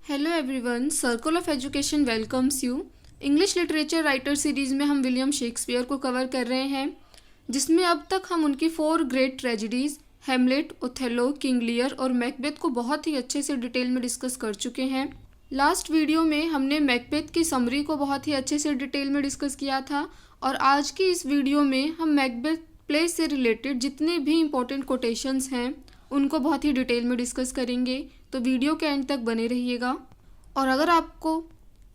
Hello everyone, circle of education welcomes you. English literature writer series में हम William Shakespeare को cover कर रहे हैं, जिसमें अब तक हम उनकी 4 great tragedies Hamlet, Othello, King Lear और मैकबेथ को बहुत ही अच्छे से डिटेल में डिस्कस कर चुके हैं। लास्ट वीडियो में हमने मैकबेथ की समरी को बहुत ही अच्छे से डिटेल में डिस्कस किया था और आज की इस वीडियो में हम मैकबेथ प्ले से रिलेटेड जितने भी इम्पोर्टेंट कोटेशंस हैं उनको बहुत ही डिटेल में डिस्कस करेंगे, तो वीडियो के एंड तक बने रहिएगा। और अगर आपको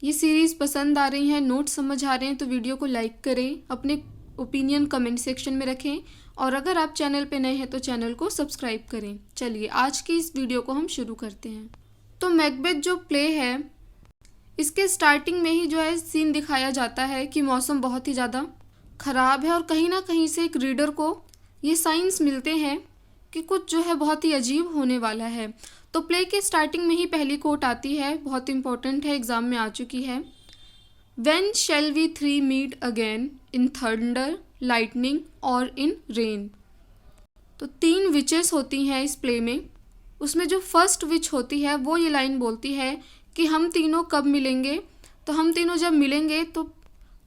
ये सीरीज़ पसंद आ रही है, नोट्स समझ आ रहे हैं, तो वीडियो को लाइक करें, अपने ओपिनियन कमेंट सेक्शन में रखें और अगर आप चैनल पे नए हैं तो चैनल को सब्सक्राइब करें। चलिए आज की इस वीडियो को हम शुरू करते हैं। तो मैकबेथ जो प्ले है, इसके स्टार्टिंग में ही जो है सीन दिखाया जाता है कि मौसम बहुत ही ज़्यादा ख़राब है और कहीं ना कहीं से एक रीडर को ये साइंस मिलते हैं कि कुछ जो है बहुत ही अजीब होने वाला है। तो प्ले के स्टार्टिंग में ही पहली कोट आती है, बहुत इंपॉर्टेंट है, एग्ज़ाम में आ चुकी है। When shall we three meet again in thunder, lightning और in rain? तो 3 विचेस होती हैं इस प्ले में। उसमें जो फर्स्ट विच होती है वो ये लाइन बोलती है कि हम तीनों कब मिलेंगे। तो हम तीनों जब मिलेंगे तो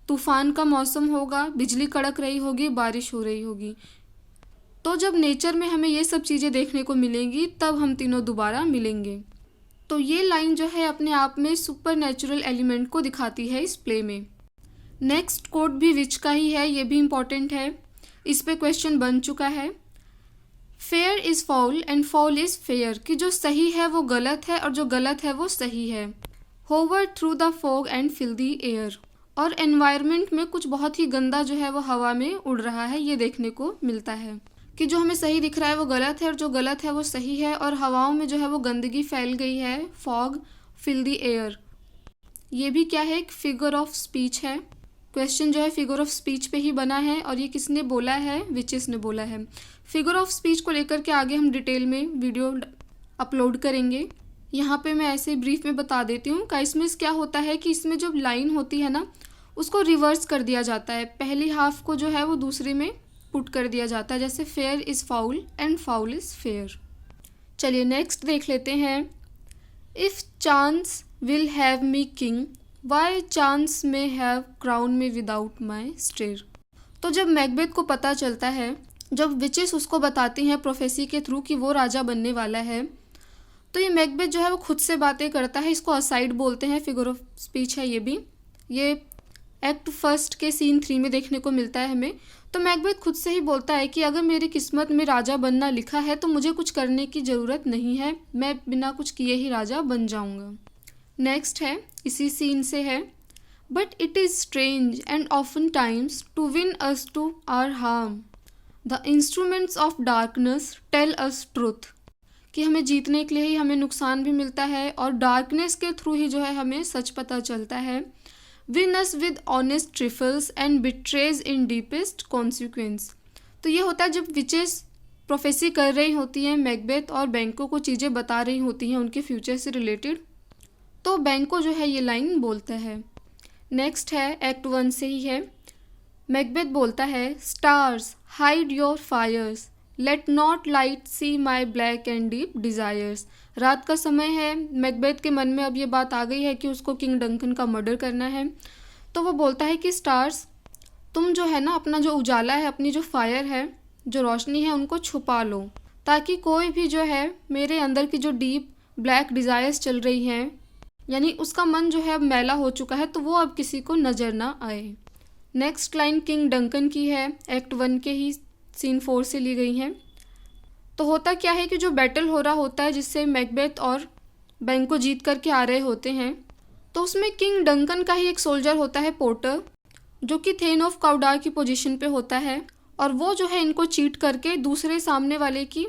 तूफ़ान का मौसम होगा, बिजली कड़क रही होगी, बारिश हो रही होगी। तो जब नेचर में हमें ये सब चीज़ें देखने को मिलेंगी तब हम तीनों दोबारा मिलेंगे। तो ये लाइन जो है अपने आप में सुपर नेचुरल एलिमेंट को दिखाती है इस प्ले में। नेक्स्ट कोट भी विच का ही है, ये भी इम्पॉर्टेंट है, इस पे क्वेश्चन बन चुका है। Fair is foul and foul is fair, कि जो सही है वो गलत है और जो गलत है वो सही है। Hover through the fog and fill the air, और एनवायरनमेंट में कुछ बहुत ही गंदा जो है वो हवा में उड़ रहा है, ये देखने को मिलता है कि जो हमें सही दिख रहा है वो गलत है और जो गलत है वो सही है और हवाओं में जो है वो गंदगी फैल गई है। फॉग, फिल द एयर, ये भी क्या है, एक फिगर ऑफ स्पीच है। क्वेश्चन जो है फिगर ऑफ स्पीच पे ही बना है और ये किसने बोला है, विचेस ने बोला है। फिगर ऑफ स्पीच को लेकर के आगे हम डिटेल में वीडियो अपलोड करेंगे। यहाँ पे मैं ऐसे ब्रीफ में बता देती हूँ का इसमें क्या होता है कि इसमें जो लाइन होती है ना उसको रिवर्स कर दिया जाता है, पहली हाफ को जो है वो दूसरे में पुट कर दिया जाता है, जैसे fair is foul and foul is fair. चलिए नेक्स्ट देख लेते हैं। If chance will have me king, why chance may have crown me without my stir. तो जब मैकबेथ को पता चलता है, जब विचेस उसको बताती हैं प्रोफेसी के थ्रू कि वो राजा बनने वाला है, तो ये मैकबेथ जो है वो खुद से बातें करता है। इसको असाइड बोलते हैं, फिगर ऑफ स्पीच है ये भी। ये एक्ट फर्स्ट के सीन 3 में देखने को मिलता है हमें। तो मैकबेथ खुद से ही बोलता है कि अगर मेरी किस्मत में राजा बनना लिखा है तो मुझे कुछ करने की ज़रूरत नहीं है, मैं बिना कुछ किए ही राजा बन जाऊंगा। नेक्स्ट है, इसी सीन से है। But it is strange and often times to win us to our harm, the instruments of darkness tell us truth, कि हमें जीतने के लिए ही हमें नुकसान भी मिलता है और डार्कनेस के थ्रू ही जो है हमें सच पता चलता है। Win us with honest trifles and betrays in deepest consequence। तो ये होता है जब विचेस प्रोफेसी कर रही होती हैं मैकबेथ और बैंको को चीज़ें बता रही होती हैं उनके फ्यूचर से रिलेटेड, तो बैंको जो है ये लाइन बोलता है। नेक्स्ट है, एक्ट 1 से ही है। मैकबेथ बोलता है, stars hide your fires, let not light see my black and deep desires. रात का समय है, मैकबेथ के मन में अब ये बात आ गई है कि उसको किंग डंकन का मर्डर करना है। तो वो बोलता है कि स्टार्स, तुम जो है ना अपना जो उजाला है, अपनी जो फायर है, जो रोशनी है, उनको छुपा लो ताकि कोई भी जो है मेरे अंदर की जो डीप ब्लैक डिज़ायर्स चल रही हैं, यानी उसका मन जो है अब मैला हो चुका है, तो वो अब किसी को नज़र ना आए। नेक्स्ट लाइन किंग डंकन की है, एक्ट 1 के ही सीन 4 से ली गई है। तो होता क्या है कि जो बैटल हो रहा होता है जिससे मैकबेथ और बैंको जीत करके आ रहे होते हैं, तो उसमें किंग डंकन का ही एक सोल्जर होता है, पोर्टर, जो कि थेन ऑफ काउडार की पोजीशन पे होता है और वो जो है इनको चीट करके दूसरे सामने वाले की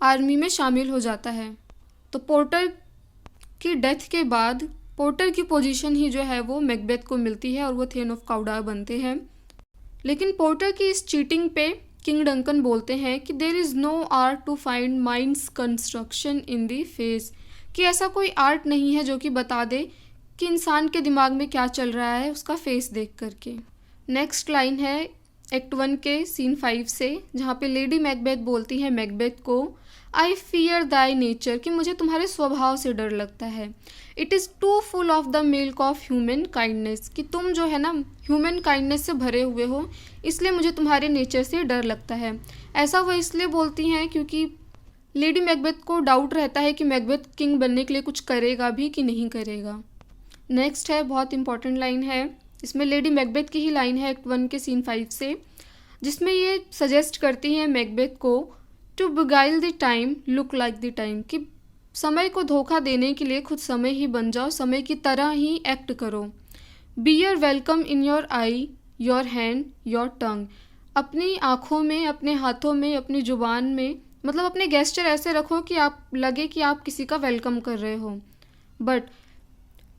आर्मी में शामिल हो जाता है। तो पोर्टर की डेथ के बाद पोर्टर की पोजीशन ही जो है वो मैकबेथ को मिलती है और वो थेन ऑफ काउडार बनते हैं। लेकिन पोर्टर की इस चीटिंग पे किंग डंकन बोलते हैं कि there is no art to find mind's construction in the face, कि ऐसा कोई आर्ट नहीं है जो कि बता दे कि इंसान के दिमाग में क्या चल रहा है उसका फेस देख करके। नेक्स्ट लाइन है एक्ट 1 के सीन 5 से, जहाँ पे लेडी मैकबेथ बोलती है मैकबेथ को, आई फियर दाई नेचर, कि मुझे तुम्हारे स्वभाव से डर लगता है। It is too full of the milk of human kindness, कि तुम जो है ना ह्यूमन काइंडनेस से भरे हुए हो, इसलिए मुझे तुम्हारे नेचर से डर लगता है। ऐसा वो इसलिए बोलती हैं क्योंकि लेडी मैकबेथ को डाउट रहता है कि मैकबेथ किंग बनने के लिए कुछ करेगा भी कि नहीं करेगा। नेक्स्ट है, बहुत इंपॉर्टेंट लाइन है, इसमें लेडी मैकबेथ की ही लाइन है एक्ट 1 के सीन 5 से, जिसमें ये सजेस्ट करती हैं मैकबेथ को to beguile the time look like the time, कि समय को धोखा देने के लिए खुद समय ही बन जाओ, समय की तरह ही एक्ट करो। Be your welcome in your I, your hand, your tongue, अपनी आँखों में, अपने हाथों में, अपनी ज़ुबान में, मतलब अपने गेस्चर ऐसे रखो कि आप लगे कि आप किसी का वेलकम कर रहे हो। But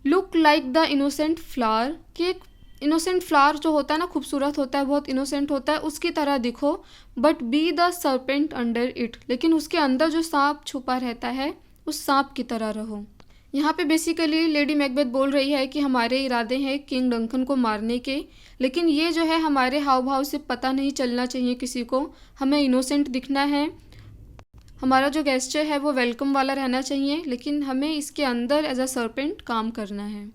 look like the innocent flower, कि एक इनोसेंट फ्लावर जो होता है ना, खूबसूरत होता है, बहुत इनोसेंट होता है, उसकी तरह दिखो। But be the serpent under it, लेकिन उसके अंदर जो सांप छुपा रहता है उस सांप की तरह रहो। यहाँ पे बेसिकली लेडी मैकबेथ बोल रही है कि हमारे इरादे हैं किंग डंकन को मारने के, लेकिन ये जो है हमारे हाव भाव से पता नहीं चलना चाहिए किसी को, हमें इनोसेंट दिखना है, हमारा जो गेस्चर है वो वेलकम वाला रहना चाहिए, लेकिन हमें इसके अंदर एज अ सर्पेंट काम करना है।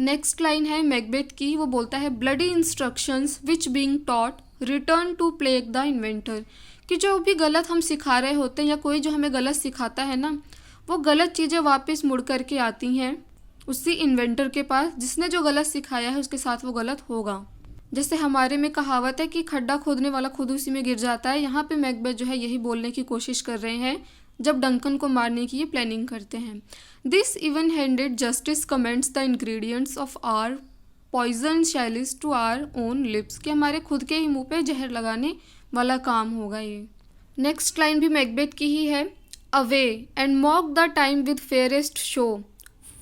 नेक्स्ट लाइन है मैकबेथ की, वो बोलता है bloody instructions which being taught return to plague the inventor, कि जो भी गलत हम सिखा रहे होते हैं या कोई जो हमें गलत सिखाता है ना, वो गलत चीज़ें वापस मुड़ करके आती हैं उसी इन्वेंटर के पास, जिसने जो गलत सिखाया है उसके साथ वो गलत होगा। जैसे हमारे में कहावत है कि खड्डा खोदने वाला खुद उसी में गिर जाता है, यहाँ पे मैकबेथ जो है यही बोलने की कोशिश कर रहे हैं जब डंकन को मारने की ये प्लानिंग करते हैं। This even handed justice commends the ingredients of our poisoned chalice to our own lips, कि हमारे खुद के ही मुंह पे जहर लगाने वाला काम होगा ये। नेक्स्ट लाइन भी मैकबेथ की ही है, away and mock the time with fairest show,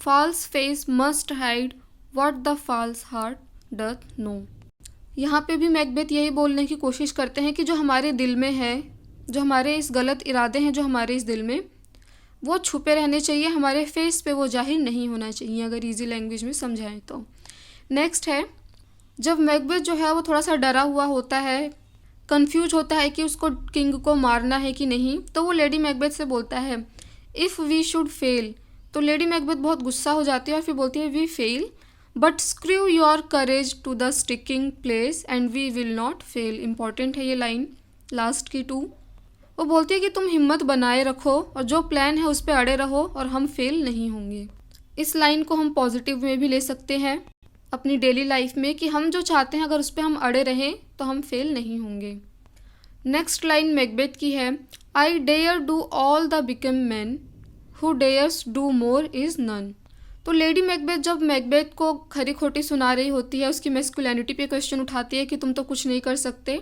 false face must hide what the false heart doth know. यहाँ पे भी मैकबेथ यही बोलने की कोशिश करते हैं कि जो हमारे दिल में है, जो हमारे इस गलत इरादे हैं जो हमारे इस दिल में, वो छुपे रहने चाहिए, हमारे फेस पे वो जाहिर नहीं होना चाहिए, अगर इजी लैंग्वेज में समझाएं तो। नेक्स्ट है, जब मैकबेथ जो है वो थोड़ा सा डरा हुआ होता है, कंफ्यूज होता है कि उसको किंग को मारना है कि नहीं, तो वो लेडी मैकबेथ से बोलता है इफ़ वी शुड फेल, तो लेडी मैकबेथ बहुत गुस्सा हो जाती है और फिर बोलती है we fail but screw your courage to the sticking place and we will not fail. Important है ये लाइन, लास्ट की 2। वो बोलती है कि तुम हिम्मत बनाए रखो और जो प्लान है उस पर अड़े रहो और हम फेल नहीं होंगे। इस लाइन को हम पॉजिटिव में भी ले सकते हैं अपनी डेली लाइफ में, कि हम जो चाहते हैं अगर उस पर हम अड़े रहें तो हम फेल नहीं होंगे। नेक्स्ट लाइन मैकबेथ की है, I dare do all the become man who dares do more is none. तो लेडी मैकबेथ जब मैकबेथ को खरी खोटी सुना रही होती है, उसकी मैस्कुलिनिटी पे क्वेश्चन उठाती है कि तुम तो कुछ नहीं कर सकते,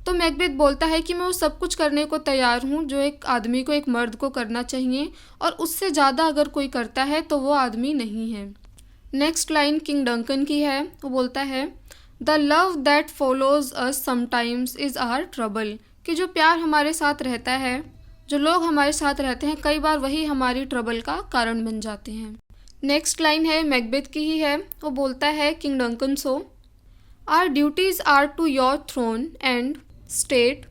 तो मैकबेथ बोलता है कि मैं वो सब कुछ करने को तैयार हूँ जो एक आदमी को, एक मर्द को करना चाहिए, और उससे ज़्यादा अगर कोई करता है तो वो आदमी नहीं है। नेक्स्ट लाइन किंग डंकन की है, वो बोलता है the love that follows us sometimes is our trouble, कि जो प्यार हमारे साथ रहता है, जो लोग हमारे साथ रहते हैं, कई बार वही हमारी ट्रबल का कारण बन जाते हैं। नेक्स्ट लाइन है मैकबेथ की ही है, वो बोलता है king Duncan so our duties are to your throne and state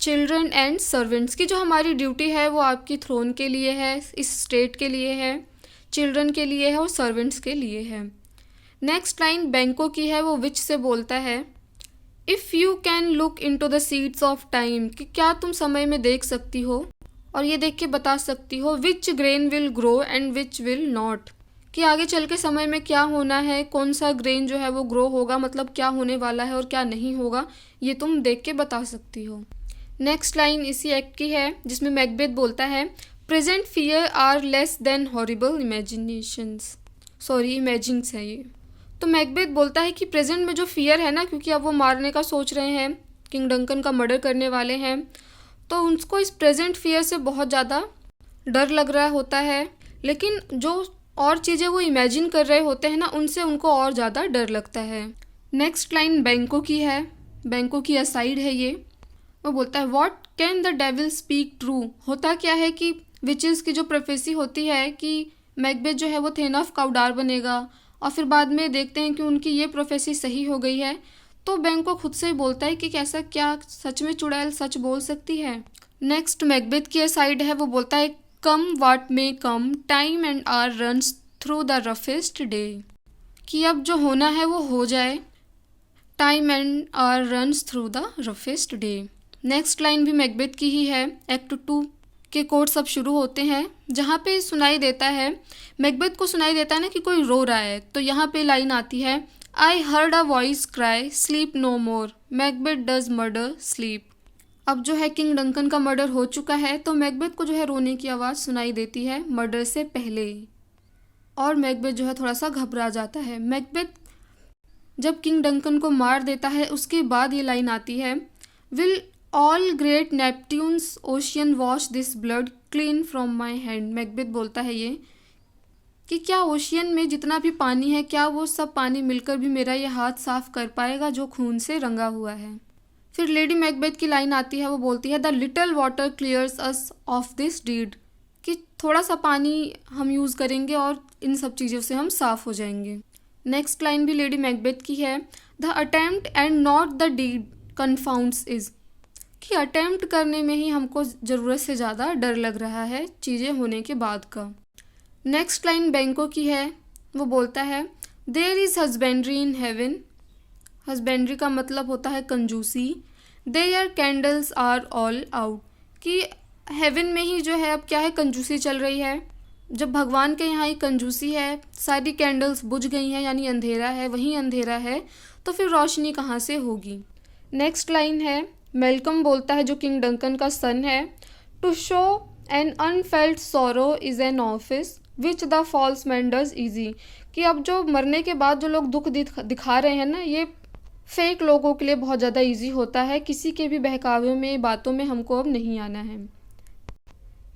children and servants, की जो हमारी ड्यूटी है वो आपकी थ्रोन के लिए है, इस स्टेट के लिए है, चिल्ड्रन के लिए है और सर्वेंट्स के लिए है। नेक्स्ट लाइन बैंको की है, वो विच से बोलता है if you can look into the seeds of time, कि क्या तुम समय में देख सकती हो और ये देख के बता सकती हो which grain will grow and which will not, कि आगे चल के समय में क्या होना है, कौन सा ग्रेन जो है वो ग्रो होगा, मतलब क्या होने वाला है और क्या नहीं होगा, ये तुम देख के बता सकती हो। नेक्स्ट लाइन इसी एक्ट की है जिसमें मैकबेथ बोलता है present fears are less than horrible imaginations, sorry imaginings है ये। तो मैकबेथ बोलता है कि प्रेजेंट में जो फियर है ना, क्योंकि अब वो मारने का सोच रहे हैं, किंग डंकन का मर्डर करने वाले हैं, तो उनको इस प्रेजेंट फियर से बहुत ज़्यादा डर लग रहा होता है, लेकिन जो और चीज़ें वो इमेजिन कर रहे होते हैं ना, उनसे उनको और ज़्यादा डर लगता है। नेक्स्ट लाइन बैंको की है, बैंको की असाइड है ये, वो बोलता है what can the devil speak true, होता क्या है कि विचेस की जो प्रोफेसी होती है कि मैकबेथ जो है वो थेनफ का उडार बनेगा, और फिर बाद में देखते हैं कि उनकी ये प्रोफेसी सही हो गई है, तो बैंको खुद से ही बोलता है कि कैसा, क्या सच में चुड़ैल सच बोल सकती है। नेक्स्ट मैकबेथ की साइड है, वो बोलता है come what may come, time and hour runs through the roughest day, कि अब जो होना है वो हो जाए, time and hour runs through the roughest day. Next line भी मैकबेथ की ही है। एक्ट 2 के कोट्स अब शुरू होते हैं, जहाँ पे सुनाई देता है, मैकबेथ को सुनाई देता है ना कि कोई रो रहा है, तो यहाँ पे लाइन आती है, I heard a voice cry sleep no more, Macbeth does murder sleep. अब जो है किंग डंकन का मर्डर हो चुका है, तो मैकबेथ को जो है रोने की आवाज़ सुनाई देती है मर्डर से पहले, और मैकबेथ जो है थोड़ा सा घबरा जाता है। मैकबेथ जब किंग डंकन को मार देता है उसके बाद ये लाइन आती है, will all great Neptune's ocean wash this blood clean from my hand. Macbeth बोलता है ये कि क्या ओशियन में जितना भी पानी है, क्या वो सब पानी मिलकर भी मेरा ये हाथ साफ कर पाएगा जो खून से रंगा हुआ है। फिर लेडी मैकबेथ की लाइन आती है, वो बोलती है the little water clears us of this deed, कि थोड़ा सा पानी हम यूज़ करेंगे और इन सब चीज़ों से हम साफ़ हो जाएंगे। नेक्स्ट लाइन भी लेडी मैकबेथ की है, the attempt and not the deed confounds us, कि अटेम्प्ट करने में ही हमको ज़रूरत से ज़्यादा डर लग रहा है चीज़ें होने के बाद का। नेक्स्ट लाइन बैंको की है, वो बोलता है there is husbandry in heaven, husbandry का मतलब होता है कंजूसी, their candles are all out, कि हेवन में ही जो है अब क्या है, कंजूसी चल रही है। जब भगवान के यहाँ ही कंजूसी है, सारी कैंडल्स बुझ गई हैं यानी अंधेरा है, वहीं अंधेरा है, तो फिर रोशनी कहाँ से होगी। नेक्स्ट लाइन है, मेलकम बोलता है जो किंग डंकन का सन है, to show an unfelt sorrow is an office which the false man does easy, कि अब जो मरने के बाद जो लोग दुख दिखा रहे हैं ना, ये फेक लोगों के लिए बहुत ज़्यादा ईजी होता है, किसी के भी बहकावे में बातों में हमको अब नहीं आना है।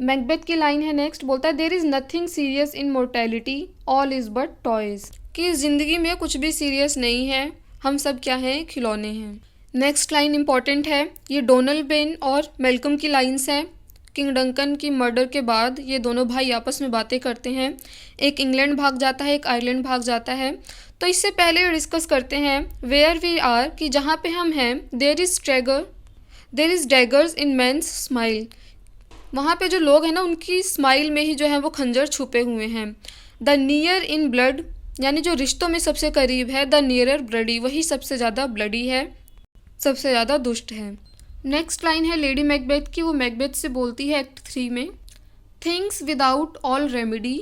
मैकबेथ की लाइन है नेक्स्ट, बोलता है there is nothing serious in mortality all is but toys, कि ज़िंदगी में कुछ भी सीरियस नहीं है, हम सब क्या हैं, खिलौने हैं। नेक्स्ट लाइन इंपॉर्टेंट है, ये डोनल्ड बेन और मेलकम की लाइन्स हैं। किंग डंकन की मर्डर के बाद ये दोनों भाई आपस में बातें करते हैं, एक इंग्लैंड भाग जाता है, एक आयरलैंड भाग जाता है। तो इससे पहले डिस्कस करते हैं वेयर वी आर, कि जहाँ पे हम हैं, there is daggers in man's smile, वहाँ पे जो लोग हैं ना उनकी स्माइल में ही जो है वो खंजर छुपे हुए हैं। द नियर इन ब्लड, यानी जो रिश्तों में सबसे करीब है, द नियरर ब्लडी, वही सबसे ज़्यादा ब्लडी है, सबसे ज़्यादा दुष्ट है। नेक्स्ट लाइन है लेडी मैकबेथ की, वो मैकबेथ से बोलती है एक्ट 3 में, थिंग्स विदाउट ऑल रेमेडी,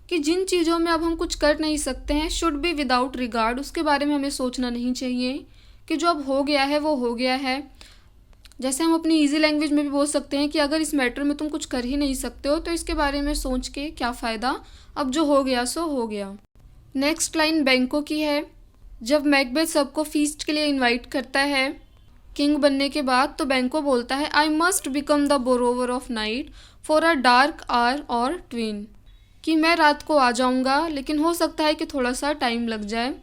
कि जिन चीज़ों में अब हम कुछ कर नहीं सकते हैं, शुड बी विदाउट रिगार्ड, उसके बारे में हमें सोचना नहीं चाहिए, कि जो अब हो गया है वो हो गया है। जैसे हम अपनी इजी लैंग्वेज में भी बोल सकते हैं कि अगर इस मैटर में तुम कुछ कर ही नहीं सकते हो तो इसके बारे में सोच के क्या फ़ायदा, अब जो हो गया सो हो गया। नेक्स्ट लाइन बैंको की है, जब मैकबेथ सबको फीस्ट के लिए इनवाइट करता है किंग बनने के बाद, तो बैंको बोलता है I must become the borrower of night for a dark hour or twain, कि मैं रात को आ जाऊंगा लेकिन हो सकता है कि थोड़ा सा टाइम लग जाए।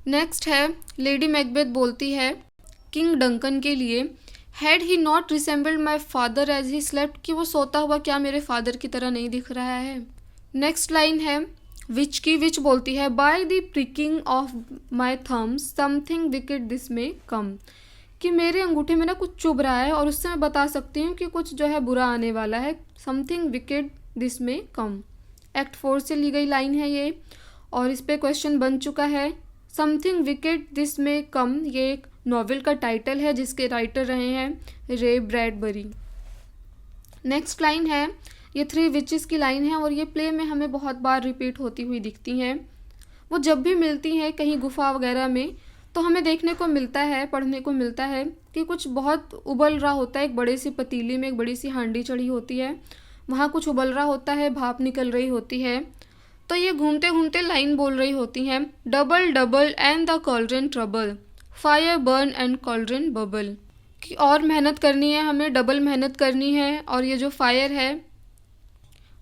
नेक्स्ट है लेडी मैकबेथ बोलती है किंग डंकन के लिए, had he not resembled my father as he slept, कि वो सोता हुआ क्या मेरे फादर की तरह नहीं दिख रहा है। नेक्स्ट लाइन है विच की, विच बोलती है by the pricking of my Thums something wicked this में कम, कि मेरे अंगूठे में ना कुछ चुभ रहा है और उससे मैं बता सकती हूँ कि कुछ जो है बुरा आने वाला है, समथिंग विकेड दिस में कम। एक्ट 4 से ली गई लाइन है ये, और इस पे क्वेश्चन बन चुका है। समथिंग विकेड दिस में कम ये एक नॉवेल का टाइटल है जिसके राइटर रहे हैं रे ब्रैडबरी। नेक्स्ट लाइन है, ये 3 विचेस की लाइन है और ये प्ले में हमें बहुत बार रिपीट होती हुई दिखती हैं। वो जब भी मिलती हैं कहीं गुफा वगैरह में, तो हमें देखने को मिलता है, पढ़ने को मिलता है कि कुछ बहुत उबल रहा होता है, एक बड़े सी पतीली में एक बड़ी सी हांडी चढ़ी होती है, वहाँ कुछ उबल रहा होता है, भाप निकल रही होती है, तो ये घूमते घूमते लाइन बोल रही होती हैं, double double and the cauldron trouble, fire burn and cauldron bubble, कि और मेहनत करनी है, हमें डबल मेहनत करनी है, और ये जो फायर है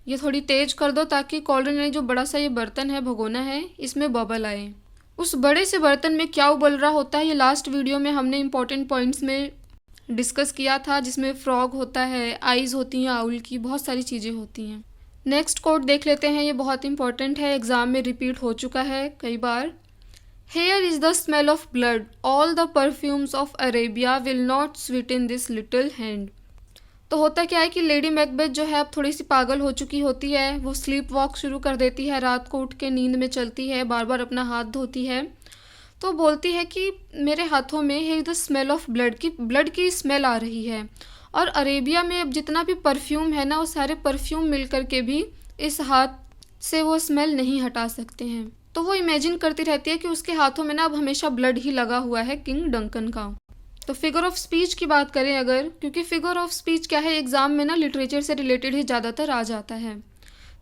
ये थोड़ी तेज कर दो ताकि कॉल्ड्रन यानी जो बड़ा सा ये बर्तन है, भगोना है, इसमें बबल आए। उस बड़े से बर्तन में क्या उबल रहा होता है, ये लास्ट वीडियो में हमने इंपॉर्टेंट पॉइंट्स में डिस्कस किया था, जिसमें फ्रॉग होता है, आइज़ होती हैं आउल की, बहुत सारी चीज़ें होती हैं। नेक्स्ट कोट देख लेते हैं, ये बहुत इंपॉर्टेंट है, एग्ज़ाम में रिपीट हो चुका है कई बार। Here is the smell of blood, all the perfumes of Arabia will not sweeten this little hand, तो होता क्या है कि लेडी मैकबेथ जो है अब थोड़ी सी पागल हो चुकी होती है। वो स्लीप वॉक शुरू कर देती है, रात को उठ के नींद में चलती है, बार बार अपना हाथ धोती है। तो बोलती है कि मेरे हाथों में है द स्मेल ऑफ ब्लड की स्मेल आ रही है। और अरेबिया में अब जितना भी परफ्यूम है ना, वो सारे परफ्यूम मिल कर के भी इस हाथ से वो स्मेल नहीं हटा सकते हैं। तो वो इमेजिन करती रहती है कि उसके हाथों में ना अब हमेशा ब्लड ही लगा हुआ है किंग डंकन का। तो फिगर ऑफ स्पीच की बात करें अगर, क्योंकि फिगर ऑफ स्पीच क्या है, एग्जाम में ना लिटरेचर से रिलेटेड ही ज़्यादातर आ जाता है।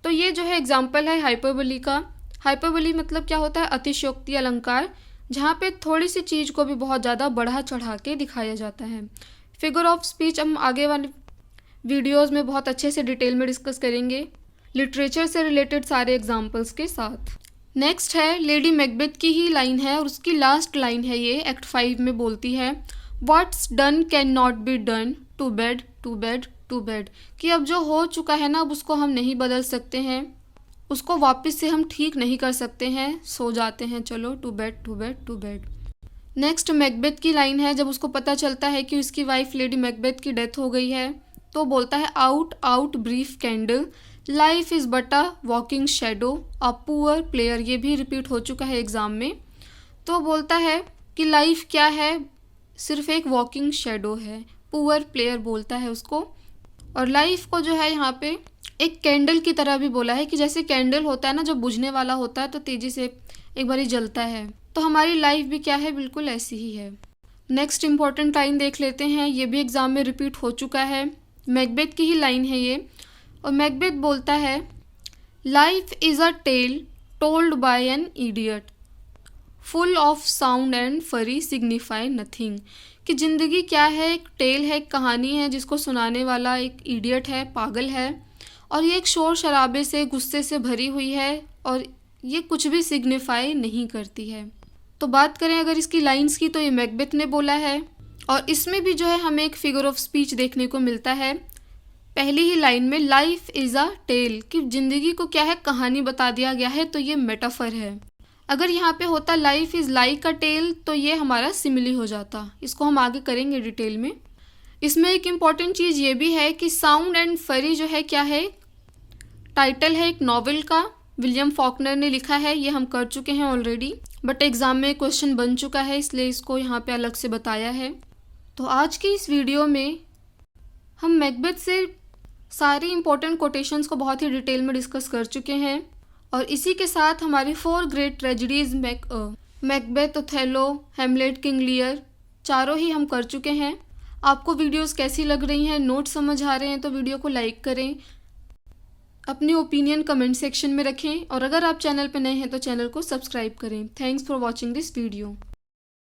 तो ये जो है एग्जाम्पल है हाइपरबोली का। हाइपरबोली मतलब क्या होता है, अतिशयोक्ति अलंकार, जहाँ पे थोड़ी सी चीज़ को भी बहुत ज़्यादा बढ़ा चढ़ा के दिखाया जाता है। फिगर ऑफ स्पीच हम आगे वाले वीडियोज़ में बहुत अच्छे से डिटेल में डिस्कस करेंगे, लिटरेचर से रिलेटेड सारे एग्जाम्पल्स के साथ। नेक्स्ट है लेडी मैकबेथ की ही लाइन है और उसकी लास्ट लाइन है, ये एक्ट 5 में बोलती है, what's done can not be done, to bed to bed to bed, कि अब जो हो चुका है ना अब उसको हम नहीं बदल सकते हैं, उसको वापस से हम ठीक नहीं कर सकते हैं, सो जाते हैं, चलो to bed to bed to bed. Next Macbeth की लाइन है, जब उसको पता चलता है कि उसकी वाइफ लेडी मैकबेथ की डेथ हो गई है, तो बोलता है, out out brief candle, life is but a walking shadow, a poor player. ये भी रिपीट हो चुका है एग्ज़ाम में। तो बोलता है कि लाइफ क्या है, सिर्फ एक वॉकिंग शेडो है, पुअर प्लेयर बोलता है उसको। और लाइफ को जो है यहाँ पे एक कैंडल की तरह भी बोला है, कि जैसे कैंडल होता है ना, जो बुझने वाला होता है तो तेज़ी से एक बारी जलता है, तो हमारी लाइफ भी क्या है, बिल्कुल ऐसी ही है। नेक्स्ट इम्पॉर्टेंट लाइन देख लेते हैं, ये भी एग्ज़ाम में रिपीट हो चुका है, मैकबेथ की ही लाइन है ये। और मैकबेथ बोलता है, life is a tale told by an idiot, full of sound and fury signify nothing, कि ज़िंदगी क्या है, एक टेल है, एक कहानी है जिसको सुनाने वाला एक इडियट है, पागल है, और ये एक शोर शराबे से, गुस्से से भरी हुई है और ये कुछ भी सिग्निफाई नहीं करती है। तो बात करें अगर इसकी लाइंस की, तो ये मैकबेथ ने बोला है और इसमें भी जो है हमें एक फिगर ऑफ स्पीच देखने को मिलता है। पहली ही लाइन में लाइफ इज़ अ टेल, कि ज़िंदगी को क्या है, कहानी बता दिया गया है, तो ये मेटाफर है। अगर यहाँ पे होता life is like a tale, तो ये हमारा सिमिली हो जाता। इसको हम आगे करेंगे डिटेल में। इसमें एक इम्पॉर्टेंट चीज़ ये भी है कि साउंड एंड फरी जो है क्या है, टाइटल है एक नॉवेल का, विलियम फॉकनर ने लिखा है, ये हम कर चुके हैं ऑलरेडी, बट एग्ज़ाम में क्वेश्चन बन चुका है, इसलिए इसको यहाँ पे अलग से बताया है। तो आज की इस वीडियो में हम मैकबेथ से सारी इंपॉर्टेंट कोटेशंस को बहुत ही डिटेल में डिस्कस कर चुके हैं और इसी के साथ हमारी 4 great tragedies Macbeth, Othello, Hamlet, King Lear, चारों ही हम कर चुके हैं। आपको वीडियोस कैसी लग रही हैं, नोट समझ आ रहे हैं तो वीडियो को लाइक करें, अपनी ओपिनियन कमेंट सेक्शन में रखें और अगर आप चैनल पर नए हैं तो चैनल को सब्सक्राइब करें। Thanks for watching this video.